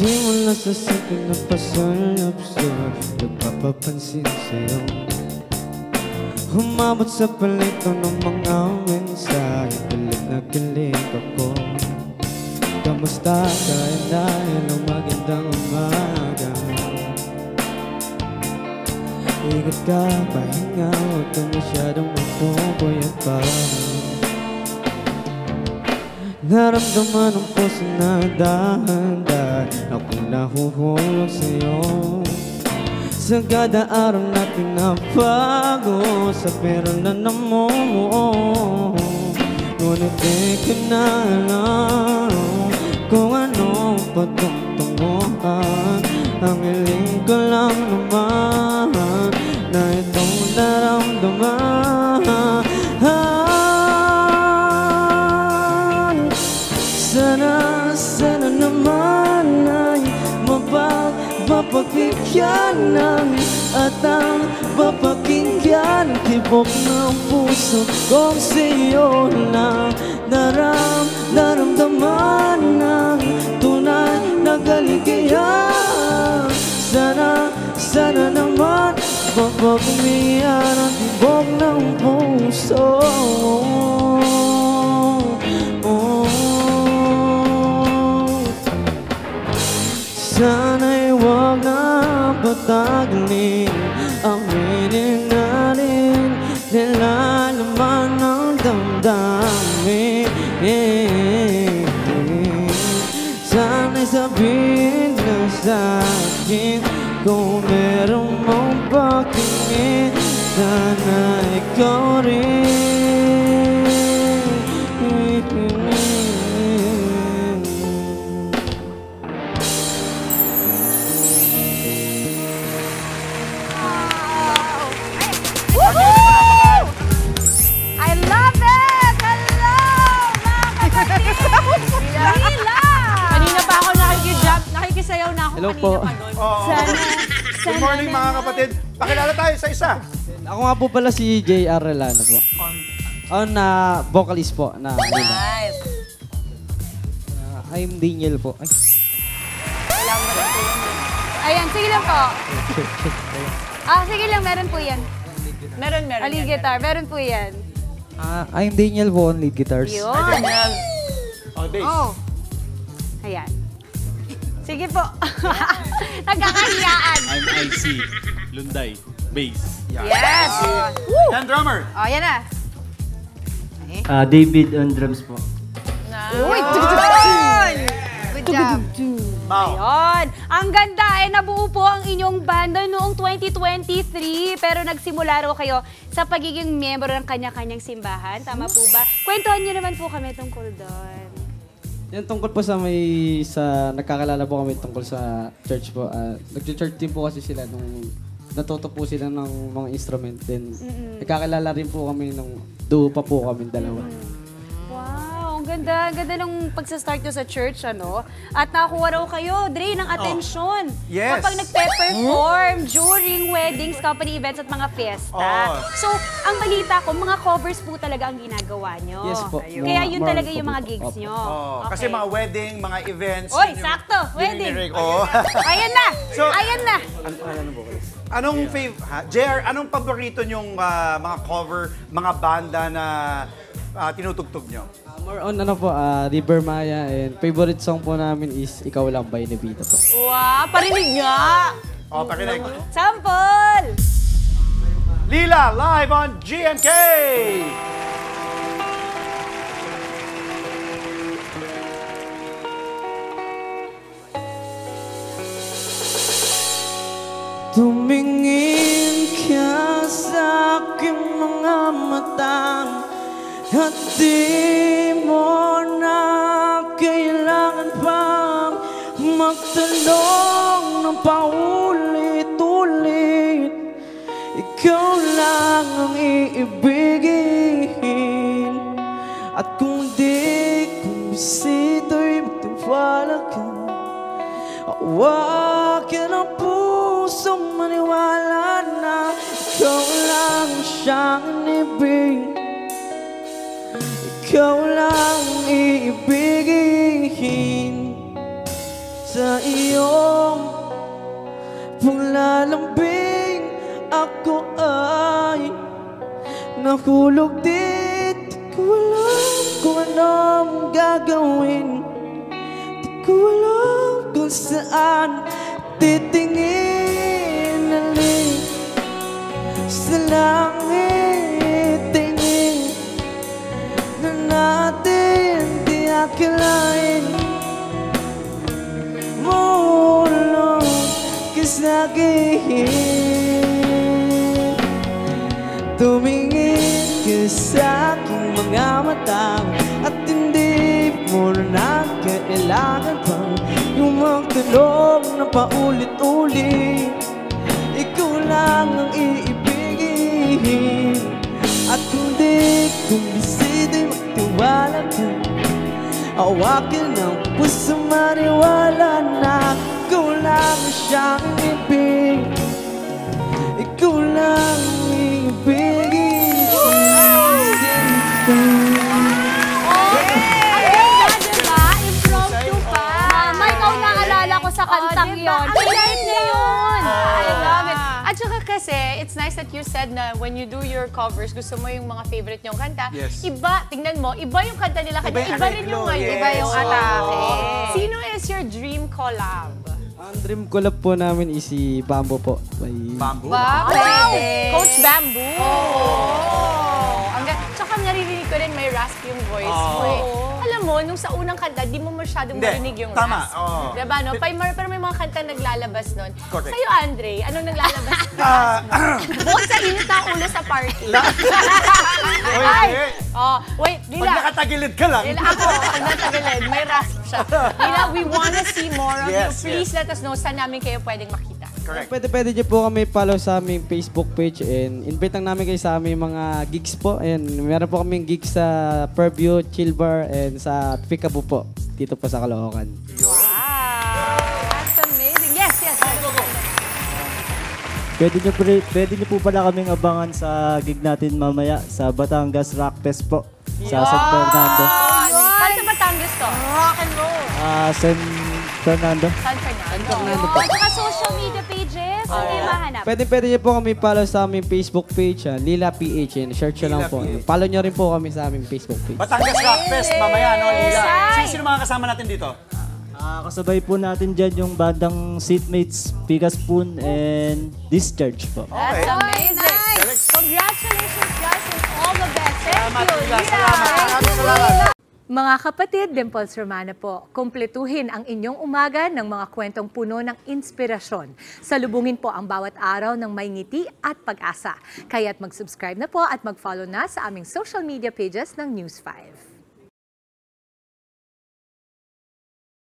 Simula sa sakit na pasulap-sulap, nagpapapansin sa'yo. Humabot sa palito ng mga mensahe, galit na galit ako. Kamusta ka? Dahil ang magandang umaga. Ingat ka, pahinga, huwag ka masyadong magpupuyat pa. Naramdaman ang puso na dahan-dahan akong nahuhulog sa'yo. Sa kada araw natin nabago, sa pera na namumuo. Ngunit di ko na alam kung ano patungtunguhan. Ang hiling ko lang naman na itong naramdaman. Sana naman ay mapapakinggan at ang papakinggan tibok ng puso kong sa'yo lang naramdaman ng tunay na kaligaya. Sana naman mapapakinggan ang tibok ng puso. Sana'y huwag na patagalin, aminin natin nilalaman ng damdamin. Sana'y sabihin na sa'kin kung meron mong pakingin. Sana ikaw rin. Hello po. Good morning mga kapatid. Pakilala tayo sa isa. Ako nga po pala si JR Relano po. Na vocalist po na Nice. I'm Daniel po. Ay. Ayan, sige lang po. Sige lang, meron po yan. Meron. Lead guitar, meron po yan. I'm Daniel po on lead guitars. Yun. Daniel. Bass. Oh. Ayan. Sige po. Nagkakahiyaan. I'm IC, Lunday, bass. Yes. Yan, drummer. Yan na. David on drums po. Uy! Good job. Ayun. Ang ganda. Nabuo po ang inyong banda noong 2023. Pero nagsimula raw kayo sa pagiging miyembro ng kanya-kanyang simbahan. Tama po ba? Kwentuhan niyo naman po kami tungkol doon. Yan tungkol po sa nagkakalala po kami tungkol sa church po. Nag-church din po kasi sila nung natuto po sila ng mga instrument din. Nagkakalala rin po kami nung duo pa po kami dalawa. Wow, ang ganda. Ang ganda ng pagsa-start nyo sa church, ano? At nakakuha raw kayo, Dre, ng atensyon. Yes. Kapag nagpe-perform during weddings, company events at mga fiesta. So, ang balita ko, mga covers po talaga ang ginagawa nyo. Yes po. Kaya yun talaga yung mga gigs nyo. Kasi mga wedding, mga events. Oy, sakto! Wedding! Ayan na! Ayan na! Anong JR, anong paborito nyong mga cover, mga banda na tinutugtog nyo? More on River Maya, and favorite song po namin is Ikaw Lang by Nevita po. Wow, parinig nga! Pakinig. Sample! Lila, live on GMK! Tumingin ka sa aking mga mata at di mo na kailangan pang magtanong ng paulit-ulit. Ikaw lang ang iibigin, at kung di kumisito'y magtiwala ka. Huwag ka ng pusong maniwala na ikaw lang siyang inibig. Ikaw lang iibigin. sa iyong paglalambing, ako ay nahulog din. Di ko alam kung anong gagawin, di ko alam kung saan titingin. Alin sa langit, tingin na natin di akalain. Mulong ka sa'kin, tumingin ka sa aking mga mata, at hindi mo na kailangan pang yung magtanong na paulit-ulit. Ikaw lang ang iibigin, at hindi kung deside'y magtiwala ka. Awakin ang puso, maniwala na ikaw lang siyang ibig. Ikaw lang ibigin. Ikaw naalala ko sa kantang yun. Ang light niya yun. I love it. At saka kasi, it's nice that you said na when you do your covers, gusto mo yung mga favorite nyong kanta. Yes. Iba, tingnan mo, iba yung kanta nila kanya, iba rin yung ngayon. Yes. Iba yung atake. Oh. Sino is your dream collab? Ang dream collab po namin is si Bambo po. Bamboo. Ba? Pwede. Coach Bamboo. Ang tsaka naririnig ko rin may raspy yung voice mo eh. Alam mo, nung sa unang kanta, di mo masyadong Hindi, marinig yung tama, rasp. oo. Diba, no? Pero may mga kanta naglalabas nun. Correct. Sa'yo, Andre, anong naglalabas? Bukod sa init na ulo sa party. Wait, Pag Lila. nakatagilid ka lang. Lila, ako, pag natagilid, may rasp siya. Lila, we wanna see more of you. Yes, Please let us know saan namin kayo pwedeng makita. Correct. Pwede niyo po kami follow sa aming Facebook page, and invite lang namin kayo sa aming mga gigs po. And meron po kaming gigs sa Purview, Chill Bar, and sa Peekaboo po, dito po sa Caloocan. Wow! That's amazing. Yes, yes. Pwede niyo po pala kaming abangan sa gig natin mamaya sa Batangas Rock Fest po. Sa San Fernando. Saan sa Batangas to? Rock and roll. San Fernando. San Fernando. At saka social media pages, ano yung mahanap? Pwede niyo po kami follow sa aming Facebook page, Lila PH, and search nyo lang Lila po. PH. Follow nyo rin po kami sa aming Facebook page. Batangas Rock Fest mamaya, no, Lila? Yes. Sino mga kasama natin dito? Kasabay po natin dyan yung bandang Seatmates, Pika Spoon, and Discharge po. That's amazing. Nice. Congratulations, guys, and all the best. Thank Salamat, you, Lila. Lila. Salamat. Salamat. Mga kapatid, Dimples Romana po, kumpletuhin ang inyong umaga ng mga kwentong puno ng inspirasyon. Salubungin po ang bawat araw ng may ngiti at pag-asa. Kaya't mag-subscribe na po at mag-follow na sa aming social media pages ng News 5.